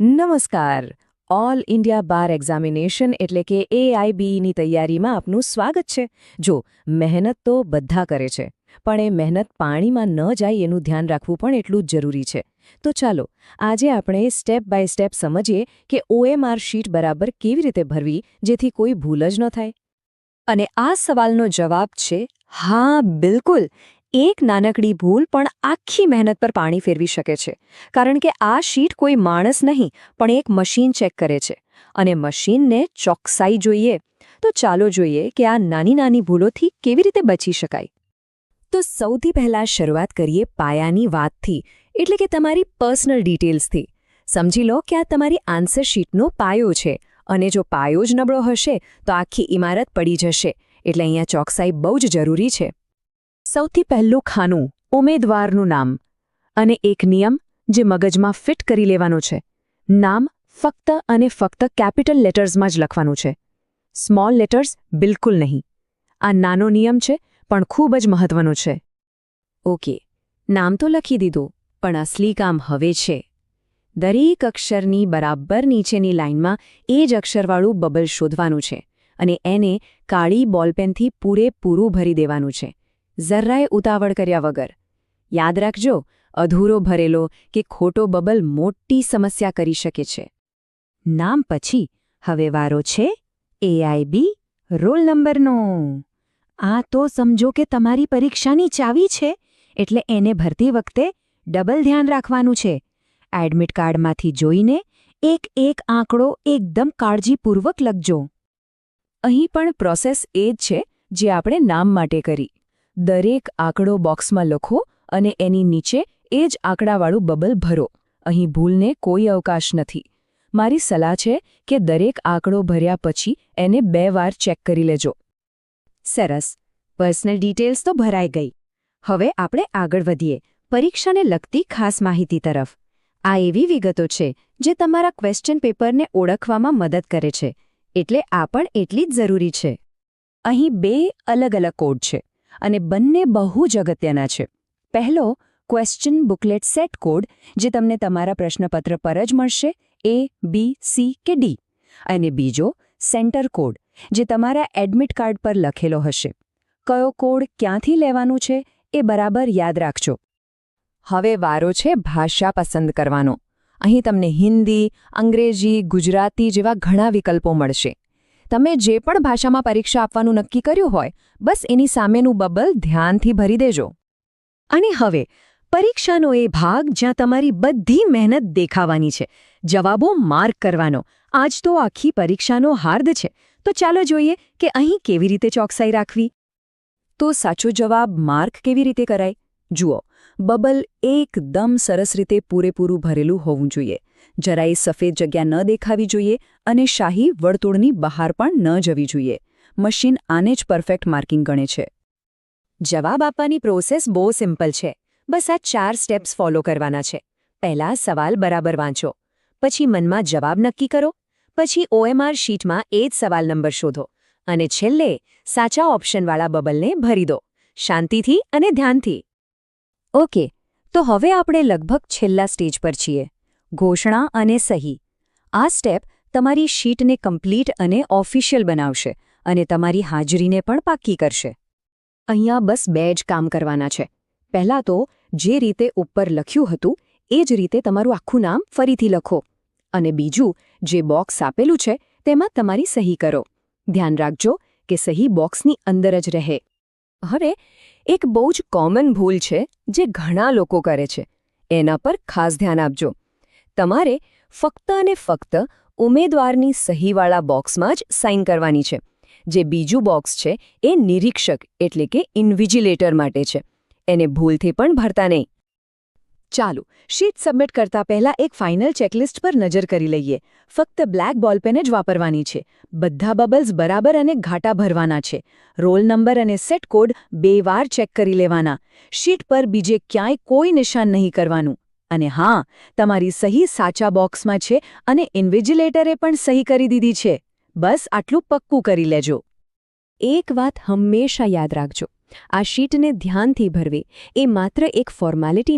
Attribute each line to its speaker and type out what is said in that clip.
Speaker 1: નમસ્કાર. All India બાર examination એટલે કે AIBની તૈયારીમાં આપનું સ્વાગત છે. જો મહેનત તો બધા કરે છે, પણ એ મહેનત પાણીમાં ન જાય એનું ધ્યાન રાખવું પણ એટલું જ જરૂરી છે. તો ચાલો આજે આપણે સ્ટેપ બાય સ્ટેપ સમજીએ કે OMR શીટ બરાબર કેવી રીતે ભરવી જેથી કોઈ ભૂલ જ ન થાય. અને આ સવાલનો જવાબ છે હા, બિલકુલ. એક નાનકડી ભૂલ પણ આખી મહેનત પર પાણી ફેરવી શકે છે, કારણ કે આ શીટ કોઈ માણસ નહીં પણ એક મશીન ચેક કરે છે, અને મશીનને ચોકસાઈ જોઈએ. તો ચાલો જોઈએ કે આ નાની નાની ભૂલોથી કેવી રીતે બચી શકાય. તો સૌથી પહેલાં શરૂઆત કરીએ પાયાની વાતથી, એટલે કે તમારી પર્સનલ ડિટેલ્સથી. સમજી લો કે આ તમારી આન્સર શીટનો પાયો છે, અને જો પાયો જ નબળો હશે તો આખી ઇમારત પડી જશે. એટલે અહીંયા ચોકસાઈ બહુ જ જરૂરી છે. સૌથી પહેલું ખાનું ઉમેદવારનું નામ, અને એક નિયમ જે મગજમાં ફિટ કરી લેવાનો છે. નામ ફક્ત અને ફક્ત કેપિટલ લેટર્સમાં જ લખવાનું છે, સ્મોલ લેટર્સ બિલકુલ નહીં. આ નાનો નિયમ છે પણ ખૂબ જ મહત્વનો છે. ઓકે, નામ તો લખી દીધું, પણ અસલી કામ હવે છે. દરેક અક્ષરની બરાબર નીચેની લાઇનમાં એ જ અક્ષરવાળું બબલ શોધવાનું છે, અને એને કાળી બોલપેનથી પૂરેપૂરું ભરી દેવાનું છે, જરાય ઉતાવળ કર્યા વગર. યાદ રાખજો, અધૂરો ભરેલો કે ખોટો બબલ મોટી સમસ્યા કરી શકે છે. નામ પછી હવે વારો છે AIB રોલ નંબરનો. આ તો સમજો કે તમારી પરીક્ષાની ચાવી છે, એટલે એને ભરતી વખતે ડબલ ધ્યાન રાખવાનું છે. એડમિટ કાર્ડમાંથી જોઈને એક એક આંકડો એકદમ કાળજીપૂર્વક લખજો. અહીં પણ પ્રોસેસ એ જ છે જે આપણે નામ માટે કરી. દરેક આંકડો બોક્સમાં લખો અને એની નીચે એ જ આંકડાવાળું બબલ ભરો. અહીં ભૂલને કોઈ અવકાશ નથી. મારી સલાહ છે કે દરેક આંકડો ભર્યા પછી એને 2 વાર ચેક કરી લેજો. સરસ, પર્સનલ ડિટેલ્સ તો ભરાઈ ગઈ. હવે આપણે આગળ વધીએ પરીક્ષાને લગતી ખાસ માહિતી તરફ. આ એવી વિગતો છે જે તમારા ક્વેશ્ચન પેપરને ઓળખવામાં મદદ કરે છે, એટલે આ પણ એટલી જ જરૂરી છે. અહીં 2 અલગ અલગ કોડ છે, અને બંને બહુ જ અગત્યના છે. પહેલો ક્વેશ્ચન બુકલેટ સેટ કોડ, જે તમને તમારા પ્રશ્નપત્ર પર જ મળશે, A, B, C કે D. અને બીજો સેન્ટર કોડ, જે તમારા એડમિટ કાર્ડ પર લખેલો હશે. કયો કોડ ક્યાંથી લેવાનું છે એ બરાબર યાદ રાખજો. હવે વારો છે ભાષા પસંદ કરવાનો. અહીં તમને હિન્દી, અંગ્રેજી, ગુજરાતી જેવા ઘણા વિકલ્પો મળશે. તમે જે પણ ભાષામાં પરીક્ષા આપવાનું નક્કી કર્યું હોય, બસ એની સામેનું બબલ ધ્યાનથી ભરી દેજો. અને હવે પરીક્ષાનો એ ભાગ જ્યાં તમારી બધી મહેનત દેખાવાની છે, જવાબો માર્ક કરવાનો. આજ તો આખી પરીક્ષાનો હાર્દ છે. તો ચાલો જોઈએ કે અહીં કેવી રીતે ચોકસાઈ રાખવી. તો સાચો જવાબ માર્ક કેવી રીતે કરાય? જુઓ, બબલ એકદમ સરસ રીતે પૂરેપૂરું ભરેલું હોવું જોઈએ. જરાય સફેદ જગ્યા ન દેખાવી જોઈએ, અને શાહી વર્તુળની બહાર પણ ન જવી જોઈએ. મશીન આને જ પરફેક્ટ માર્કિંગ ગણે છે. જવાબ આપવાની પ્રોસેસ બહુ સિમ્પલ છે. બસ આ 4 સ્ટેપ્સ ફોલો કરવાના છે. પહેલા સવાલ બરાબર વાંચો, પછી મનમાં જવાબ નક્કી કરો, પછી OMR શીટમાં એ જ સવાલ નંબર શોધો, અને છેલ્લે સાચા ઓપ્શનવાળા બબલને ભરી દો, શાંતિથી અને ધ્યાનથી. ઓકે, તો હવે આપણે લગભગ છેલ્લા સ્ટેજ પર છીએ, ઘોષણા અને સહી. આ સ્ટેપ તમારી શીટને કમ્પ્લીટ અને ઓફિશિયલ બનાવશે, અને તમારી હાજરીને પણ પાક્કી કરશે. અહીંયા બસ 2 જ કામ કરવાના છે. પહેલાં તો જે રીતે ઉપર લખ્યું હતું એ જ રીતે તમારું આખું નામ ફરીથી લખો, અને બીજું જે બોક્સ આપેલું છે તેમાં તમારી સહી કરો. ધ્યાન રાખજો કે સહી બોક્સની અંદર જ રહે. હવે એક બહુ જ કોમન ભૂલ છે જે ઘણા લોકો કરે છે, એના પર ખાસ ધ્યાન આપજો. તમારે ફક્ત અને ફક્ત ઉમેદવારની સહીવાળા બોક્સમાં જ સાઇન કરવાની છે. જે બીજું બોક્સ છે એ નિરીક્ષક એટલે કે ઇન્વિજિલેટર માટે છે. એને ભૂલથી પણ ભરતા નહીં. ચાલો, શીટ સબમિટ કરતા પહેલા એક ફાઇનલ ચેકલિસ્ટ પર નજર કરી લઈએ. ફક્ત બ્લેક બોલપેન જ વાપરવાની છે. બધા બબલ્સ બરાબર અને ઘાટા ભરવાના છે. રોલ નંબર અને સેટ કોડ 2 વાર ચેક કરી લેવાના. શીટ પર બીજે ક્યાંય કોઈ નિશાન નહીં કરવાનું. અને હા, તમારી સહી સાચા બોક્સમાં છે અને ઇન્વિજિલેટરે પણ સહી કરી દીધી છે. બસ આટલું પક્કું કરી લેજો. એક વાત હંમેશા યાદ રાખજો, આ શીટને ધ્યાનથી ભરવી એ માત્ર એક ફોર્માલિટી